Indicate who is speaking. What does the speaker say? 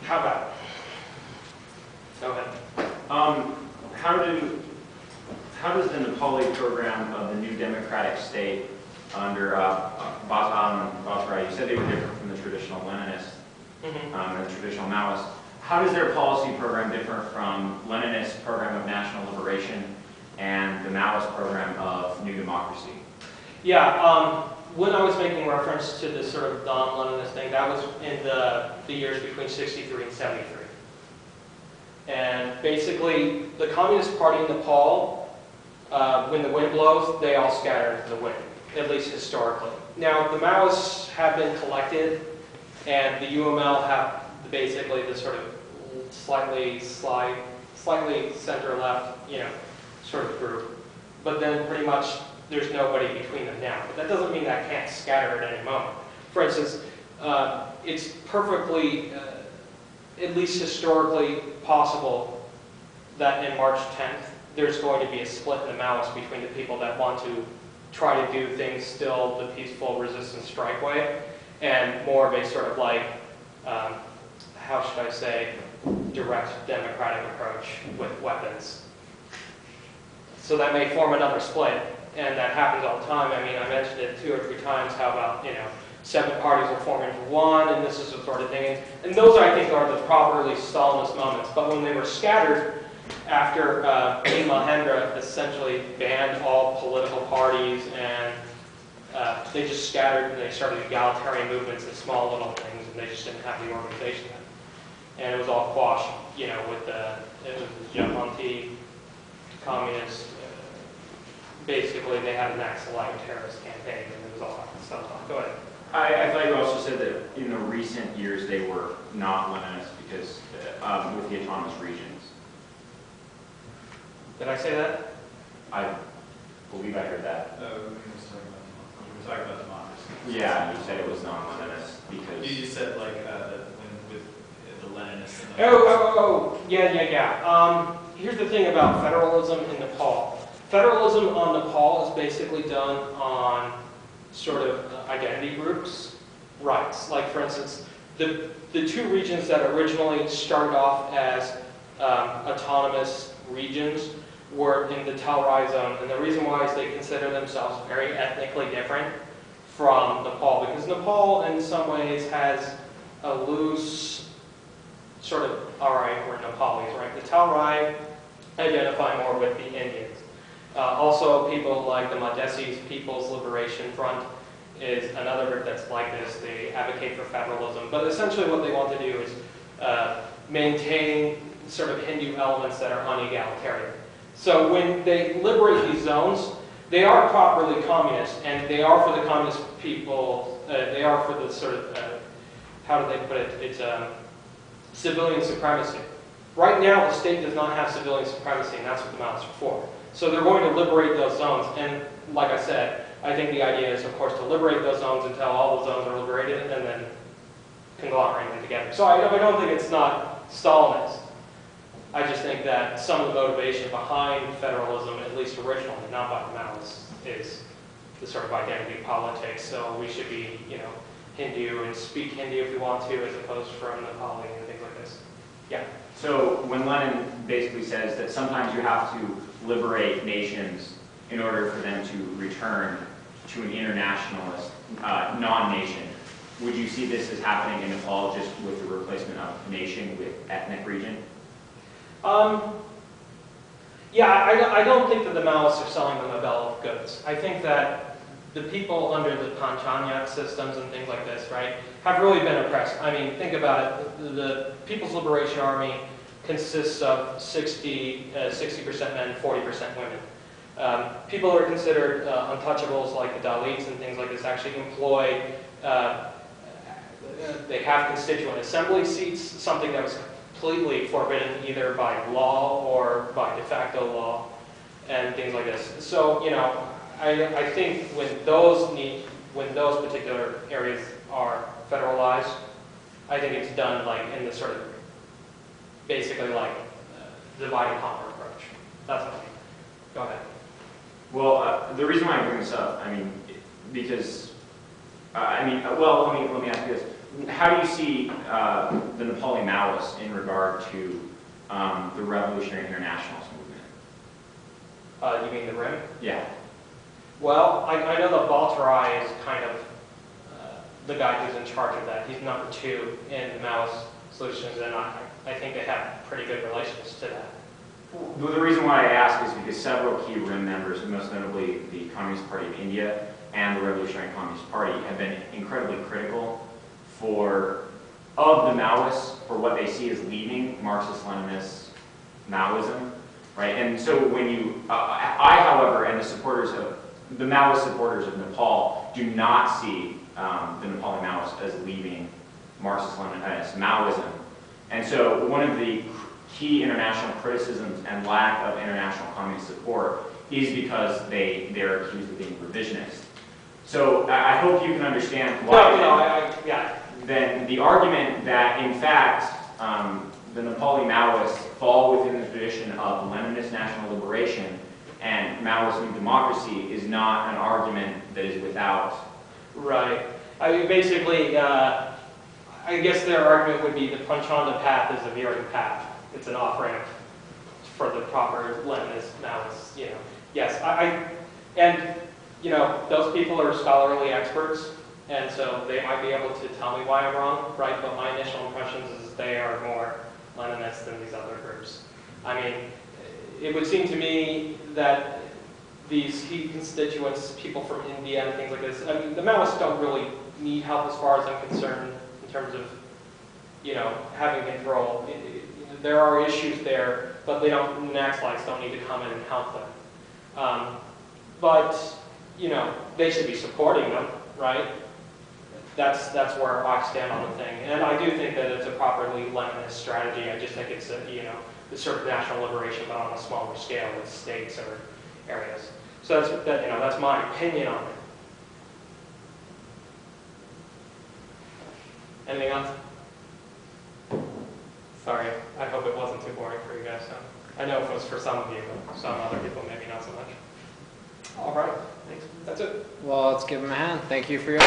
Speaker 1: How about it? Go ahead.
Speaker 2: How does the Nepali program of the new democratic state under Bajwa and Bajwa, you said they were different from the traditional Leninists and the traditional Maoists. How does their policy program differ from Leninist program of national liberation and the Maoist program of new democracy?
Speaker 1: Yeah, when I was making reference to this sort of non-Leninist thing, that was in the years between 63 and 73. And basically, the Communist Party in Nepal, when the wind blows, they all scatter into the wind, at least historically. Now, the Maoists have been collected, and the UML have basically this sort of slightly center-left, sort of group. But then pretty much there's nobody between them now. But that doesn't mean that can't scatter at any moment. For instance, it's perfectly, at least historically, possible that in March 10th, there's going to be a split in the Maoists between the people that want to try to do things still the peaceful resistance strike way, and more of a sort of like, how should I say, direct democratic approach with weapons. So that may form another split, and that happens all the time. I mean, I mentioned it 2 or 3 times, how about, 7 parties will form into one, and this is the sort of thing. And those, I think, are the properly Stalinist moments. But when they were scattered after Mahendra essentially banned all political parties, and they just scattered, and they started egalitarian movements and small little things, and they just didn't have the organization then. And it was all quashed, with the Japanti communist. Basically, they had an Naxalite terrorist campaign, and it was all that stuff. Go ahead.
Speaker 2: I thought you also said that in the recent years they were not Leninist because with the autonomous regions.
Speaker 1: Did I say that?
Speaker 2: I believe I heard that.
Speaker 3: We were talking about democracy.
Speaker 2: Yeah, you said it was non-Leninist because...
Speaker 3: You said like with the Leninists and the...
Speaker 1: Yeah. Here's the thing about federalism in Nepal. Federalism on Nepal is basically done on sort of identity groups' rights. Like, for instance, the 2 regions that originally started off as autonomous regions were in the Talrai zone. And the reason why is they consider themselves very ethnically different from Nepal, because Nepal, in some ways, has a loose sort of, all right, we're Nepalis, right? The Talrai identify more with the Indians. Also, people like the Madhesis People's Liberation Front is another group that's like this. They advocate for federalism, but essentially what they want to do is maintain sort of Hindu elements that are unegalitarian. So when they liberate these zones, they are properly communist, and they are for the communist people, they are for the sort of, how do they put it, it's civilian supremacy. Right now, the state does not have civilian supremacy, and that's what the Maoists are for. So they're going to liberate those zones, and like I said, I think the idea is, of course, to liberate those zones until all the zones are liberated, and then conglomerate them together. So I don't think it's not Stalinist. I just think that some of the motivation behind federalism, at least originally, not by the Maoists, is the sort of identity politics. So we should be, Hindu and speak Hindi if we want to, as opposed from Nepali and things like this. Yeah.
Speaker 2: So when Lenin basically says that sometimes you have to liberate nations in order for them to return to an internationalist non-nation, would you see this as happening in Nepal just with the replacement of nation with ethnic region?
Speaker 1: Yeah, I don't think that the Maoists are selling them a bill of goods. I think that the people under the Panchayat systems and things like this, right, have really been oppressed. I mean, think about it. The People's Liberation Army consists of 60% men, 40% women. People who are considered untouchables, like the Dalits and things like this, actually employ, they have constituent assembly seats, something that was completely forbidden either by law or by de facto law, and things like this. So, I think when those particular areas are federalized, I think it's done like in the sort of basically like divide and conquer approach. That's what I mean. Go ahead.
Speaker 2: Well, the reason why I bring this up, I mean, because, well, let me ask you this. how do you see the Nepali Maoists in regard to the Revolutionary Internationalist movement?
Speaker 1: You mean the RIM?
Speaker 2: Yeah.
Speaker 1: Well, I know that Baltarai is kind of the guy who's in charge of that. He's number 2 in the Maoist solutions, and I think they have pretty good relations to that.
Speaker 2: Well, the reason why I ask is because several key RIM members, most notably the Communist Party of India and the Revolutionary Communist Party, have been incredibly critical of the Maoists for what they see as leading Marxist-Leninist Maoism, right? And so when you, I, however, and the Maoist supporters of Nepal do not see the Nepali Maoists as leading Marxist-Leninist Maoism. And so one of the key international criticisms and lack of international communist support is because they're accused of being revisionist. So I hope you can understand why.
Speaker 1: Yeah.
Speaker 2: Then the argument that, in fact, the Nepali Maoists fall within the tradition of Leninist national liberation and Maoist new democracy is not an argument that is without.
Speaker 1: Right. I mean, basically, I guess their argument would be the Panchanda path is a veering path. It's an off-ramp for the proper Leninist Maoists, you know. Yes, and, you know, those people are scholarly experts, and so they might be able to tell me why I'm wrong, right? But my initial impressions is they are more Leninist than these other groups. I mean, it would seem to me that these key constituents, people from India and things like this, I mean, the Maoists don't really need help as far as I'm concerned in terms of, you know, having control. There are issues there, but they don't, nationalists don't need to come in and help them. But, you know, they should be supporting them, right? That's where I stand on the thing. And I do think that it's a properly Leninist strategy. I just think it's, you know, the sort of national liberation, but on a smaller scale with states or areas. So that's my opinion on it. Anything else? Sorry, I hope it wasn't too boring for you guys. I know it was for some of you, but some other people maybe not so much. All right, thanks. That's it.
Speaker 4: Well, let's give him a hand. Thank you for your